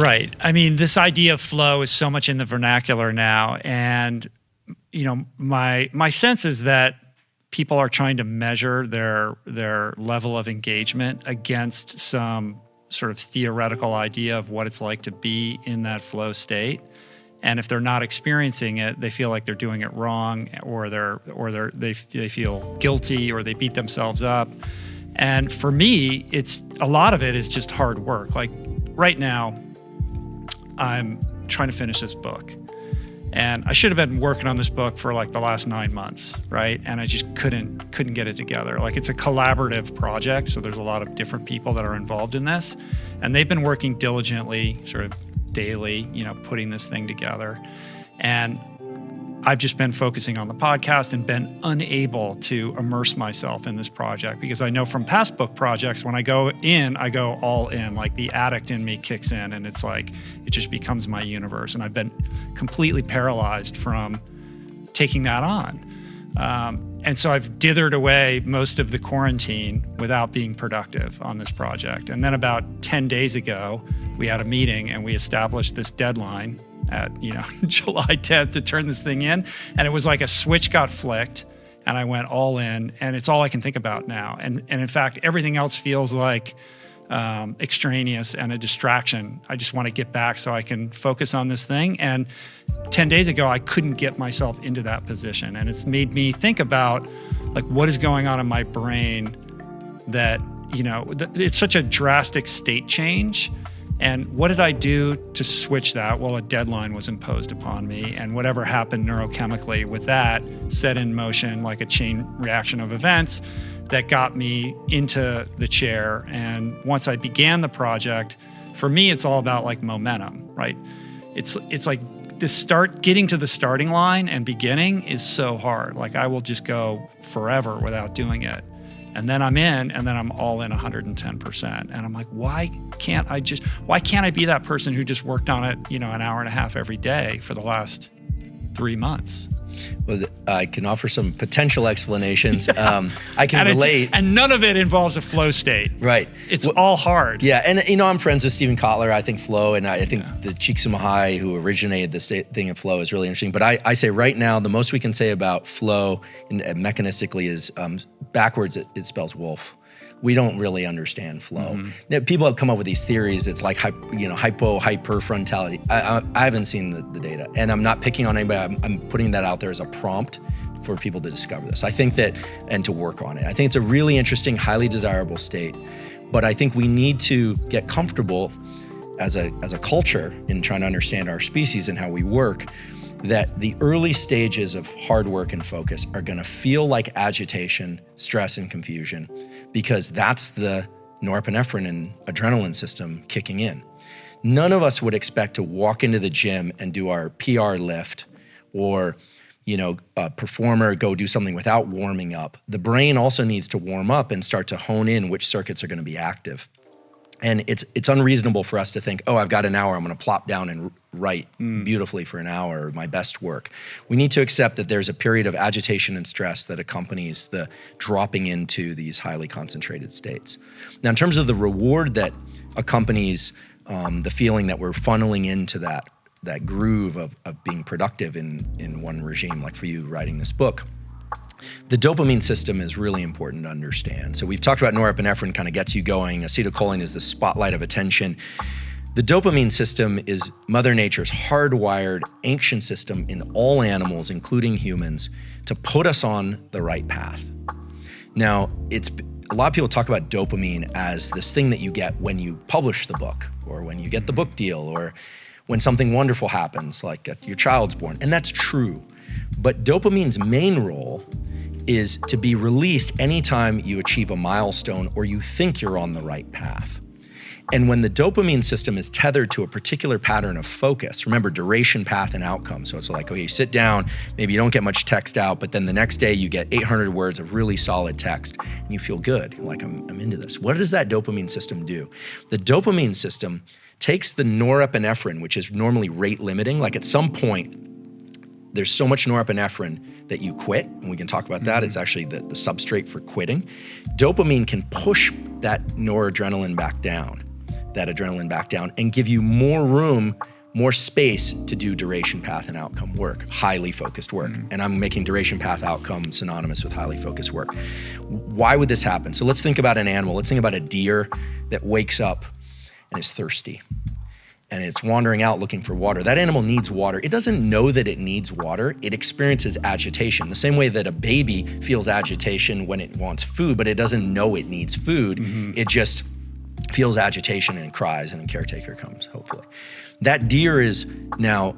Right. I mean, this idea of flow is so much in the vernacular now. And, my sense is that people are trying to measure their level of engagement against some sort of theoretical idea of what it's like to be in that flow state. And if they're not experiencing it, they feel like they're doing it wrong, or they feel guilty, or they beat themselves up. And for me, it's a lot of it is just hard work. Like right now, I'm trying to finish this book, and I should have been working on this book for like the last 9 months, right? And I just couldn't get it together. Like it's a collaborative project, so there's a lot of different people that are involved in this, and they've been working diligently, sort of daily, putting this thing together. And I've just been focusing on the podcast and been unable to immerse myself in this project, because I know from past book projects, when I go all in, like the addict in me kicks in, and it's like, it just becomes my universe. And I've been completely paralyzed from taking that on. And so I've dithered away most of the quarantine without being productive on this project. And then about 10 days ago, we had a meeting and we established this deadline at July 10th to turn this thing in. And it was like a switch got flicked and I went all in, and it's all I can think about now. And in fact, everything else feels like extraneous and a distraction. I just want to get back so I can focus on this thing. And 10 days ago, I couldn't get myself into that position. And it's made me think about like what is going on in my brain that, it's such a drastic state change. And what did I do to switch that? Well, a deadline was imposed upon me, and whatever happened neurochemically with that set in motion like a chain reaction of events that got me into the chair. And once I began the project, for me, it's all about like momentum, right? It's like getting to the starting line and beginning is so hard. Like I will just go forever without doing it. And then I'm in, and then I'm all in 110%. And I'm like, why can't I be that person who just worked on it, an hour and a half every day for the last 3 months? Well, I can offer some potential explanations. I can relate. And none of it involves a flow state. Right. It's all hard. Yeah. And, I'm friends with Steven Kotler. I think flow, and I think the Csikszentmihalyi, who originated this thing of flow, is really interesting. But I say right now, the most we can say about flow and mechanistically is backwards, it spells wolf. We don't really understand flow. Mm-hmm. Now, people have come up with these theories. It's like hyperfrontality. I haven't seen the data, and I'm not picking on anybody. I'm putting that out there as a prompt for people to discover this. I think that, and to work on it. I think it's a really interesting, highly desirable state, but I think we need to get comfortable as a culture in trying to understand our species and how we work, that the early stages of hard work and focus are going to feel like agitation, stress, and confusion, because that's the norepinephrine and adrenaline system kicking in. None of us would expect to walk into the gym and do our PR lift, or a performer go do something without warming up. The brain also needs to warm up and start to hone in which circuits are going to be active. And it's unreasonable for us to think, I've got an hour, I'm going to plop down and write beautifully for an hour, my best work. We need to accept that there's a period of agitation and stress that accompanies the dropping into these highly concentrated states. Now, in terms of the reward that accompanies the feeling that we're funneling into that groove of being productive in one regime, like for you writing this book, the dopamine system is really important to understand. So we've talked about norepinephrine kind of gets you going. Acetylcholine is the spotlight of attention. The dopamine system is Mother Nature's hardwired ancient system in all animals, including humans, to put us on the right path. Now, a lot of people talk about dopamine as this thing that you get when you publish the book, or when you get the book deal, or when something wonderful happens, like your child's born. And that's true. But dopamine's main role is to be released anytime you achieve a milestone or you think you're on the right path. And when the dopamine system is tethered to a particular pattern of focus, remember duration, path, and outcome. So it's like, okay, you sit down, maybe you don't get much text out, but then the next day you get 800 words of really solid text and you feel good. You're like, I'm into this. What does that dopamine system do? The dopamine system takes the norepinephrine, which is normally rate limiting, like at some point, there's so much norepinephrine that you quit, and we can talk about that. It's actually the substrate for quitting. Dopamine can push that noradrenaline back down that adrenaline back down and give you more room, more space to do duration, path, and outcome work, highly focused work. And I'm making duration, path, outcome synonymous with highly focused work. Why would this happen? So let's think about an animal. Let's think about a deer that wakes up and is thirsty and it's wandering out looking for water. That animal needs water. It doesn't know that it needs water. It experiences agitation. The same way that a baby feels agitation when it wants food, but it doesn't know it needs food. It just feels agitation and cries, and a caretaker comes, hopefully. That deer is now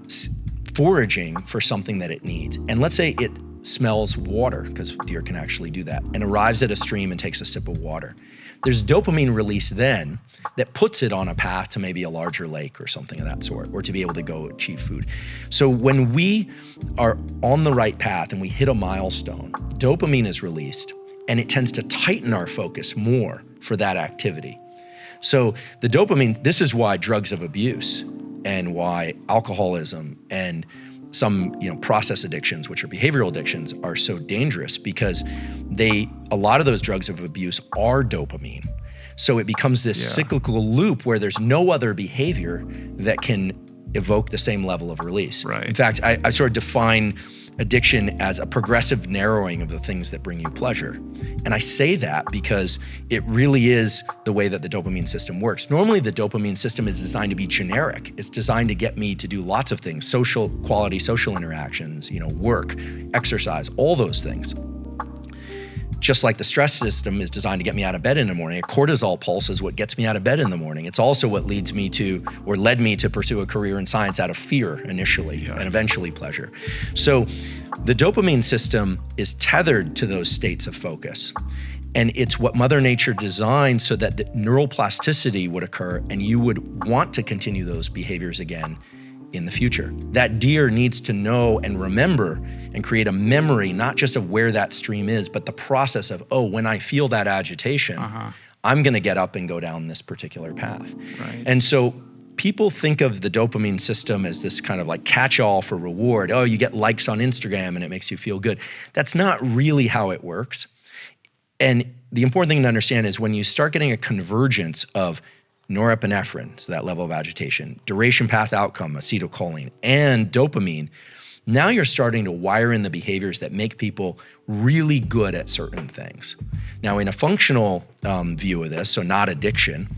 foraging for something that it needs. And let's say it smells water, because deer can actually do that, and arrives at a stream and takes a sip of water. There's dopamine release then that puts it on a path to maybe a larger lake or something of that sort, or to be able to go achieve food. So when we are on the right path and we hit a milestone, dopamine is released, and it tends to tighten our focus more for that activity. So the dopamine, this is why drugs of abuse and why alcoholism and some process addictions, which are behavioral addictions, are so dangerous, because a lot of those drugs of abuse are dopamine. So it becomes this cyclical loop where there's no other behavior that can evoke the same level of release. Right. In fact, I sort of define addiction as a progressive narrowing of the things that bring you pleasure. And I say that because it really is the way that the dopamine system works. Normally, the dopamine system is designed to be generic. It's designed to get me to do lots of things, social interactions, work, exercise, all those things. Just like the stress system is designed to get me out of bed in the morning, a cortisol pulse is what gets me out of bed in the morning. It's also what led me to pursue a career in science out of fear initially, and eventually pleasure. So the dopamine system is tethered to those states of focus. And it's what Mother Nature designed so that the neural plasticity would occur and you would want to continue those behaviors again in the future. That deer needs to know and remember and create a memory, not just of where that stream is, but the process of, when I feel that agitation, I'm gonna get up and go down this particular path. Right. And so people think of the dopamine system as this kind of like catch-all for reward. Oh, you get likes on Instagram and it makes you feel good. That's not really how it works. And the important thing to understand is when you start getting a convergence of norepinephrine, so that level of agitation, duration, path, outcome, acetylcholine, and dopamine, now you're starting to wire in the behaviors that make people really good at certain things. Now, in a functional view of this, so not addiction,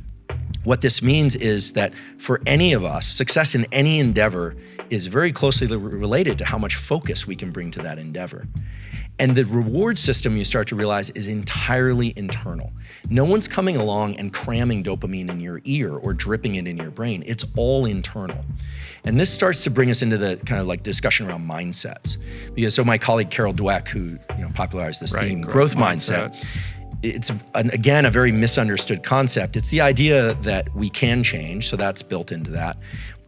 what this means is that for any of us, success in any endeavor is very closely related to how much focus we can bring to that endeavor. And the reward system, you start to realize, is entirely internal. No one's coming along and cramming dopamine in your ear or dripping it in your brain. It's all internal. And this starts to bring us into the kind of like discussion around mindsets. Because so my colleague Carol Dweck, who popularized this theme, growth mindset, it's again a very misunderstood concept. It's the idea that we can change, so that's built into that.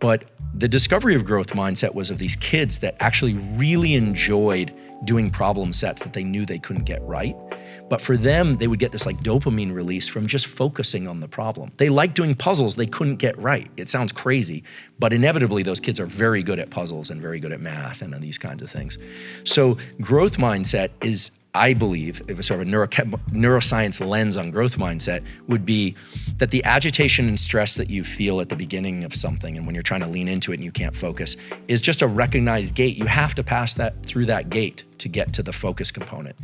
But the discovery of growth mindset was of these kids that actually really enjoyed doing problem sets that they knew they couldn't get right. But for them, they would get this like dopamine release from just focusing on the problem. They liked doing puzzles they couldn't get right. It sounds crazy, but inevitably those kids are very good at puzzles and very good at math and these kinds of things. So growth mindset is, I believe, if it's sort of a neuroscience lens on growth mindset, would be that the agitation and stress that you feel at the beginning of something and when you're trying to lean into it and you can't focus is just a recognized gate. You have to pass through that gate to get to the focus component.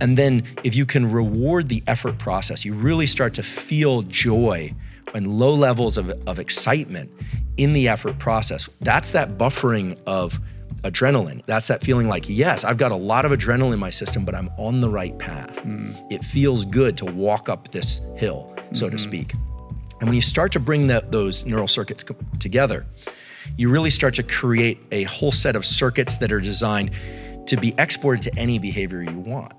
And then if you can reward the effort process, you really start to feel joy and low levels of excitement in the effort process. That's that buffering of adrenaline. That's that feeling like, yes, I've got a lot of adrenaline in my system, but I'm on the right path. It feels good to walk up this hill, so to speak. And when you start to bring those neural circuits together, you really start to create a whole set of circuits that are designed to be exported to any behavior you want.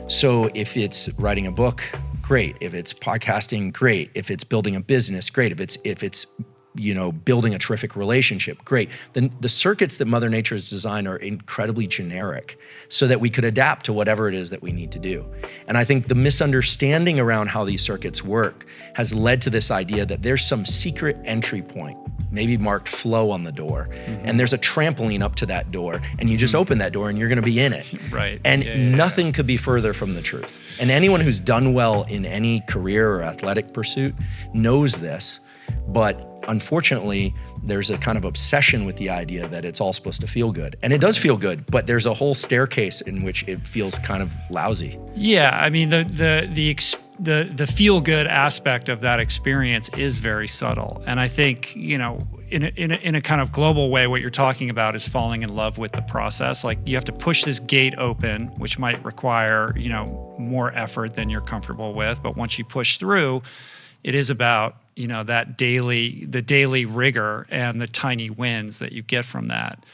So if it's writing a book, great. If it's podcasting, great. If it's building a business, great. If it's building a terrific relationship, great. Then the circuits that Mother Nature has designed are incredibly generic so that we could adapt to whatever it is that we need to do. And I think the misunderstanding around how these circuits work has led to this idea that there's some secret entry point, maybe marked flow on the door, and there's a trampoline up to that door, and you just open that door and you're gonna be in it. Right. And nothing could be further from the truth. And anyone who's done well in any career or athletic pursuit knows this. But unfortunately, there's a kind of obsession with the idea that it's all supposed to feel good. And it does feel good, but there's a whole staircase in which it feels kind of lousy. Yeah, I mean the feel good aspect of that experience is very subtle, and I think in a kind of global way, what you're talking about is falling in love with the process. Like you have to push this gate open, which might require more effort than you're comfortable with, but once you push through, it is about the daily rigor and the tiny wins that you get from that,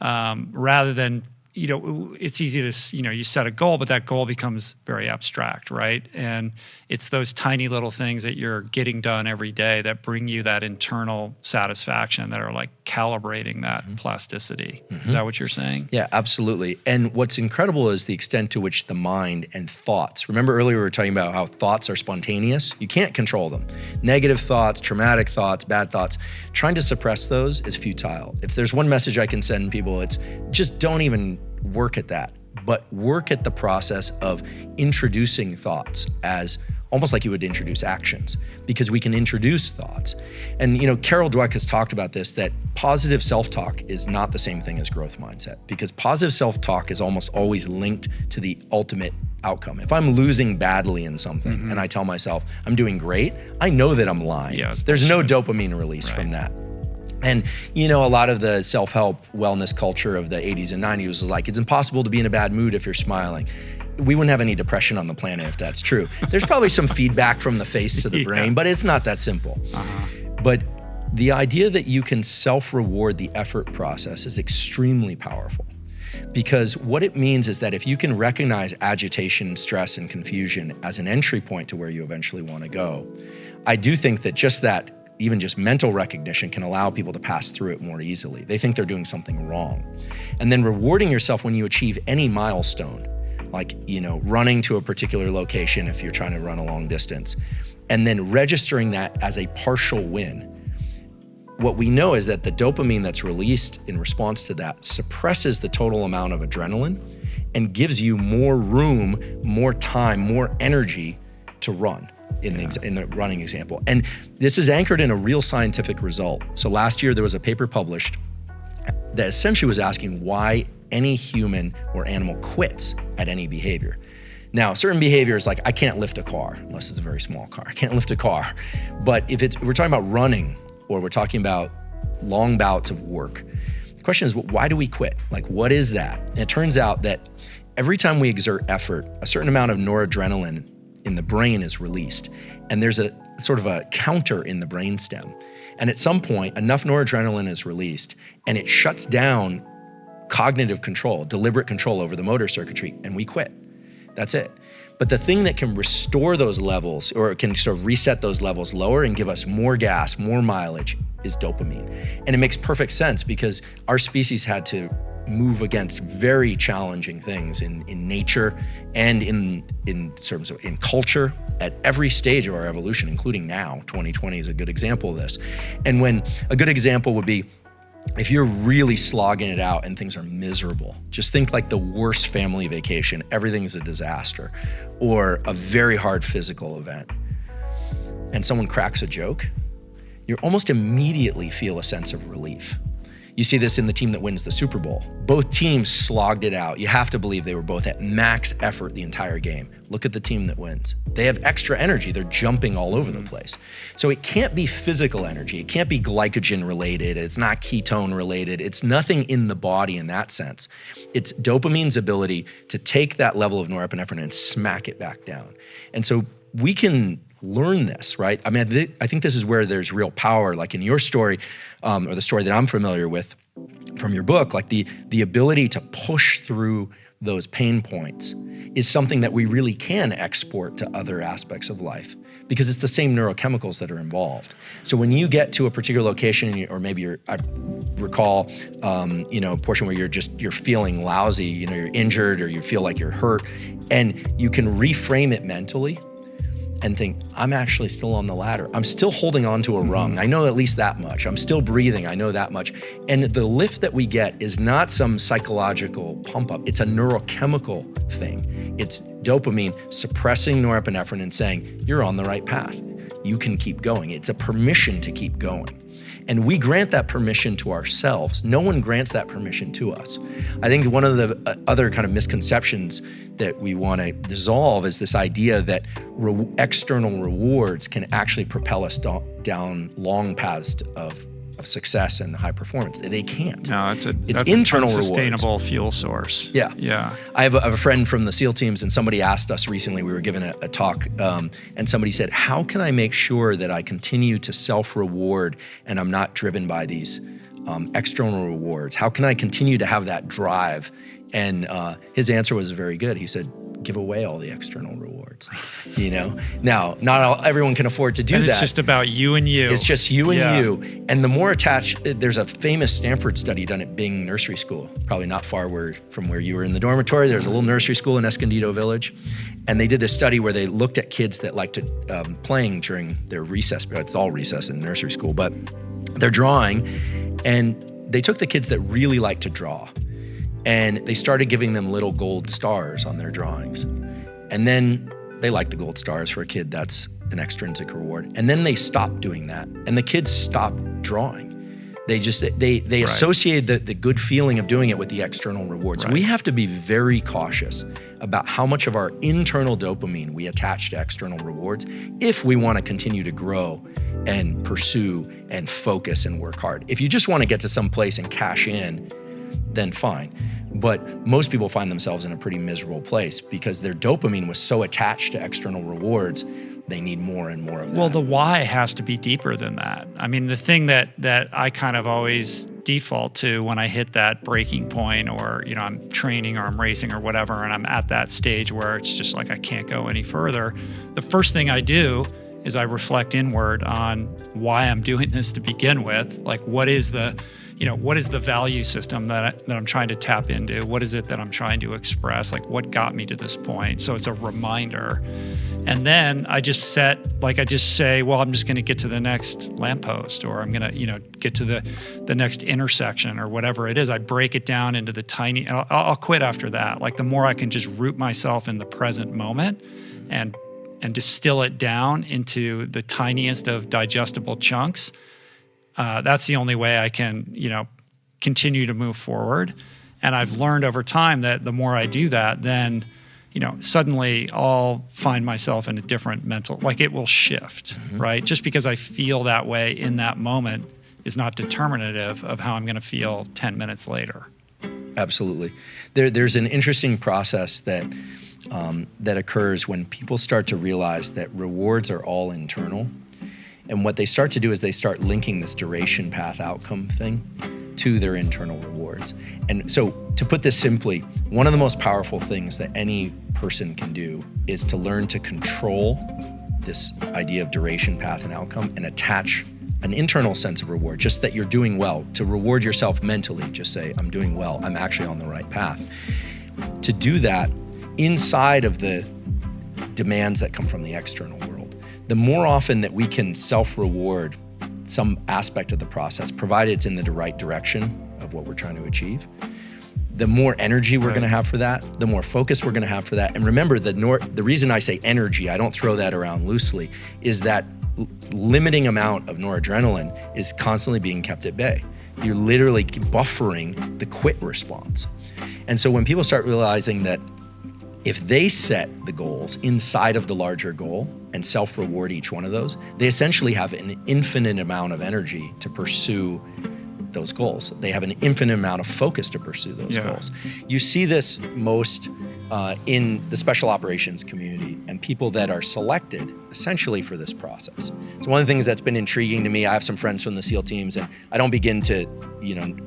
rather than it's easy to you set a goal, but that goal becomes very abstract, right? And it's those tiny little things that you're getting done every day that bring you that internal satisfaction, that are like calibrating that plasticity. Is that what you're saying? Yeah, absolutely. And what's incredible is the extent to which the mind and thoughts, remember earlier we were talking about how thoughts are spontaneous? You can't control them. Negative thoughts, traumatic thoughts, bad thoughts, trying to suppress those is futile. If there's one message I can send people, it's just don't even work at that, but work at the process of introducing thoughts as almost like you would introduce actions, because we can introduce thoughts. And Carol Dweck has talked about this, that positive self-talk is not the same thing as growth mindset, because positive self-talk is almost always linked to the ultimate outcome. If I'm losing badly in something and I tell myself I'm doing great, I know that I'm lying. Yeah, there's no dopamine release from that. And a lot of the self-help wellness culture of the 80s and 90s was like, it's impossible to be in a bad mood if you're smiling. We wouldn't have any depression on the planet if that's true. There's probably some feedback from the face to the brain, but it's not that simple. But the idea that you can self-reward the effort process is extremely powerful, because what it means is that if you can recognize agitation, stress, and confusion as an entry point to where you eventually want to go, I do think that even just mental recognition can allow people to pass through it more easily. They think they're doing something wrong. And then rewarding yourself when you achieve any milestone, like, running to a particular location if you're trying to run a long distance, and then registering that as a partial win. What we know is that the dopamine that's released in response to that suppresses the total amount of adrenaline and gives you more room, more time, more energy to run. In the running example. And this is anchored in a real scientific result. So last year there was a paper published that essentially was asking why any human or animal quits at any behavior. Now, certain behaviors, like I can't lift a car unless it's a very small car. I can't lift a car. But if we're talking about running, or we're talking about long bouts of work, the question is, why do we quit? Like, what is that? And it turns out that every time we exert effort, a certain amount of noradrenaline in the brain is released. And there's a sort of a counter in the brainstem. And at some point, enough noradrenaline is released and it shuts down cognitive control, deliberate control over the motor circuitry, and we quit. That's it. But the thing that can restore those levels, or it can sort of reset those levels lower and give us more gas, more mileage, is dopamine. And it makes perfect sense, because our species had to move against very challenging things in nature and in terms of in culture at every stage of our evolution, including now. 2020 is a good example of this. And when a good example would be, if you're really slogging it out and things are miserable, just think like the worst family vacation, everything's a disaster, or a very hard physical event, and someone cracks a joke, you almost immediately feel a sense of relief. You see this in the team that wins the Super Bowl. Both teams slogged it out. You have to believe they were both at max effort the entire game. Look at the team that wins. They have extra energy. They're jumping all over the place. So it can't be physical energy. It can't be glycogen related. It's not ketone related. It's nothing in the body in that sense. It's dopamine's ability to take that level of norepinephrine and smack it back down. And so we can learn this, right? I mean, I think this is where there's real power, like in your story, or the story that I'm familiar with from your book, like the ability to push through those pain points is something that we really can export to other aspects of life, because it's the same neurochemicals that are involved. So when you get to a particular location, or maybe I recall, a portion where you're feeling lousy, you're injured, or you feel like you're hurt, and you can reframe it mentally and think, I'm actually still on the ladder. I'm still holding on to a rung. I know at least that much. I'm still breathing. I know that much. And the lift that we get is not some psychological pump up. It's a neurochemical thing. It's dopamine suppressing norepinephrine and saying, you're on the right path. you can keep going. It's a permission to keep going. And we grant that permission to ourselves. No one grants that permission to us. I think one of the other kind of misconceptions that we want to dissolve is this idea that external rewards can actually propel us down long paths of success and high performance. They can't. No, it's internal an rewards. Sustainable fuel source. Yeah. I have a friend from the SEAL teams, and somebody asked us recently, we were given a talk, and somebody said, how can I make sure that I continue to self-reward and I'm not driven by these external rewards? How can I continue to have that drive? And his answer was very good. He said, give away all the external rewards. Now, not everyone can afford to do that. It's just about you and you. It's just you and you. And the more attached, there's a famous Stanford study done at Bing Nursery School, probably not far from where you were in the dormitory. There's a little nursery school in Escondido Village. And they did this study where they looked at kids that liked to playing during their recess. It's all recess in nursery school, but they're drawing. And they took the kids that really like to draw, and they started giving them little gold stars on their drawings. And then they like the gold stars for a kid, that's an extrinsic reward. And then they stopped doing that, and the kids stopped drawing. They associated the good feeling of doing it with the external rewards. Right. We have to be very cautious about how much of our internal dopamine we attach to external rewards if we want to continue to grow and pursue and focus and work hard. If you just want to get to some place and cash in, then fine. But most people find themselves in a pretty miserable place because their dopamine was so attached to external rewards, they need more and more of that. Well, the why has to be deeper than that. I mean, the thing that I kind of always default to when I hit that breaking point, or, I'm training or I'm racing or whatever, and I'm at that stage where it's just like I can't go any further, the first thing I do is I reflect inward on why I'm doing this to begin with. Like, what is the value system that I'm trying to tap into? What is it that I'm trying to express? Like, what got me to this point? So it's a reminder. And then I just say, well, I'm just going to get to the next lamppost, or I'm going to, get to the next intersection, or whatever it is. I break it down into the tiny, I'll quit after that. Like, the more I can just root myself in the present moment and distill it down into the tiniest of digestible chunks, that's the only way I can, continue to move forward. And I've learned over time that the more I do that, then, suddenly I'll find myself in a different mental, like it will shift, right? Just because I feel that way in that moment is not determinative of how I'm going to feel 10 minutes later. Absolutely. There's an interesting process that occurs when people start to realize that rewards are all internal. And what they start to do is they start linking this duration path outcome thing to their internal rewards. And so, to put this simply, one of the most powerful things that any person can do is to learn to control this idea of duration path and outcome and attach an internal sense of reward, just that you're doing well. To reward yourself mentally, just say, I'm doing well, I'm actually on the right path. To do that inside of the demands that come from the external world, the more often that we can self-reward some aspect of the process, provided it's in the right direction of what we're trying to achieve, the more energy we're going to have for that, the more focus we're going to have for that. And remember, the reason I say energy, I don't throw that around loosely, is that limiting amount of noradrenaline is constantly being kept at bay. You're literally buffering the quit response. And so when people start realizing that if they set the goals inside of the larger goal and self-reward each one of those, they essentially have an infinite amount of energy to pursue those goals. They have an infinite amount of focus to pursue those goals. You see this most in the special operations community and people that are selected essentially for this process. So one of the things that's been intriguing to me, I have some friends from the SEAL teams, and I don't begin to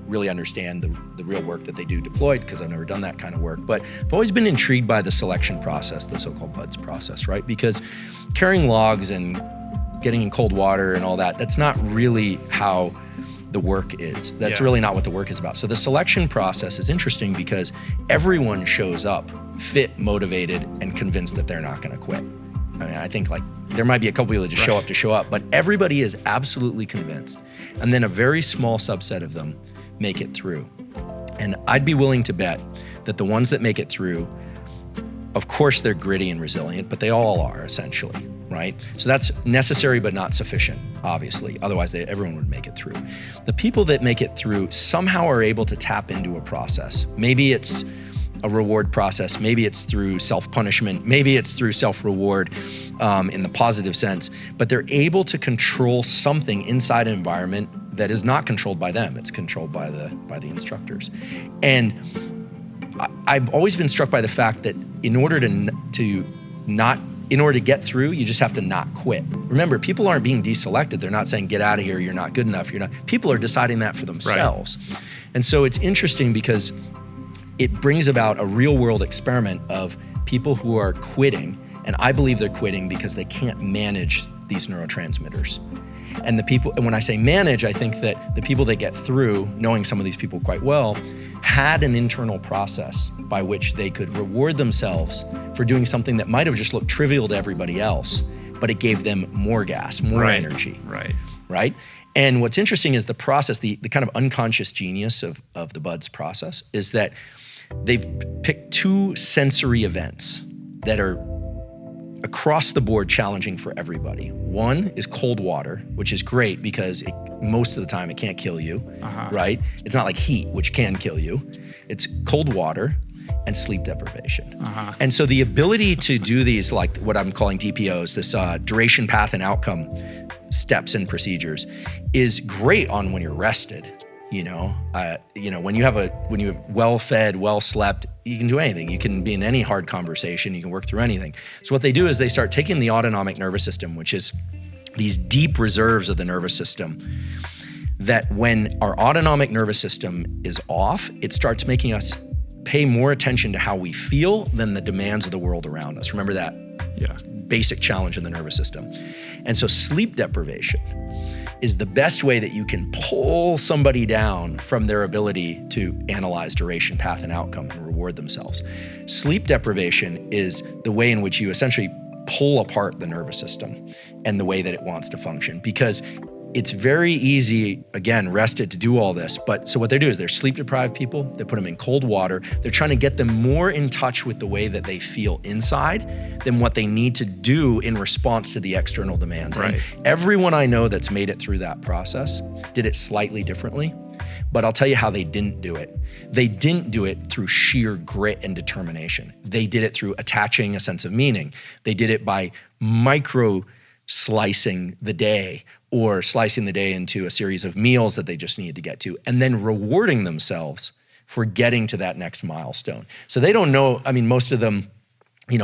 really understand the real work that they do deployed because I've never done that kind of work, but I've always been intrigued by the selection process, the so-called BUDS process, right? Because carrying logs and getting in cold water and all that, that's not really how the work is. That's really not what the work is about. So the selection process is interesting because everyone shows up fit, motivated, and convinced that they're not going to quit. I mean, I think there might be a couple people that just show up, but everybody is absolutely convinced. And then a very small subset of them make it through. And I'd be willing to bet that the ones that make it through, of course they're gritty and resilient, but they all are essentially. right? So that's necessary but not sufficient, obviously. Otherwise, everyone would make it through. The people that make it through somehow are able to tap into a process. Maybe it's a reward process. Maybe it's through self-punishment. Maybe it's through self-reward in the positive sense. But they're able to control something inside an environment that is not controlled by them. It's controlled by the instructors. And I've always been struck by the fact that in order to get through, you just have to not quit. Remember, people aren't being deselected. They're not saying, get out of here, you're not good enough, people are deciding that for themselves. Right. And so it's interesting because it brings about a real world experiment of people who are quitting. And I believe they're quitting because they can't manage these neurotransmitters. And when I say manage, I think that the people that get through, knowing some of these people quite well, had an internal process by which they could reward themselves for doing something that might have just looked trivial to everybody else, but it gave them more gas, more energy. Right? And what's interesting is the process, the kind of unconscious genius of the BUDS process is that they've picked two sensory events that are across the board challenging for everybody. One is cold water, which is great because most of the time it can't kill you, right? It's not like heat, which can kill you. It's cold water and sleep deprivation. And so the ability to do these, like what I'm calling DPOs, this duration, path, and outcome steps and procedures, is great on when you're rested. When you have well-fed, well-slept, you can do anything. You can be in any hard conversation. You can work through anything. So what they do is they start taking the autonomic nervous system, which is these deep reserves of the nervous system, that when our autonomic nervous system is off, it starts making us pay more attention to how we feel than the demands of the world around us. Remember that basic challenge in the nervous system. And so sleep deprivation is the best way that you can pull somebody down from their ability to analyze duration, path, and outcome and reward themselves. Sleep deprivation is the way in which you essentially pull apart the nervous system and the way that it wants to function, because it's very easy, again, rested, to do all this. But so what they do is they're sleep deprived people, they put them in cold water. They're trying to get them more in touch with the way that they feel inside than what they need to do in response to the external demands. Right. And everyone I know that's made it through that process did it slightly differently. But I'll tell you how they didn't do it. They didn't do it through sheer grit and determination. They did it through attaching a sense of meaning. They did it by micro slicing the day, or slicing the day into a series of meals that they just needed to get to, and then rewarding themselves for getting to that next milestone. So they don't know, most of them,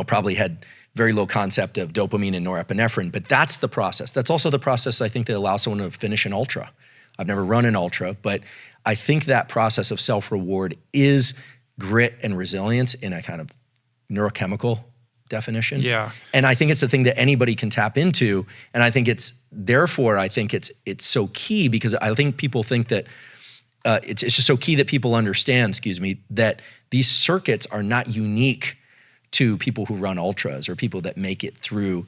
probably had very low concept of dopamine and norepinephrine, but that's the process. That's also the process, I think, that allows someone to finish an ultra. I've never run an ultra, but I think that process of self-reward is grit and resilience in a kind of neurochemical definition. Yeah. And I think it's the thing that anybody can tap into. And I think it's so key, because I think people think that it's just so key that people understand, that these circuits are not unique to people who run ultras or people that make it through,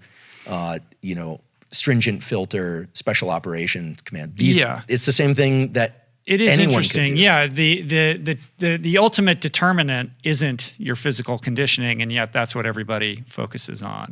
stringent filter, special operations command. It's the same thing that it is interesting. Yeah, the ultimate determinant isn't your physical conditioning, and yet that's what everybody focuses on.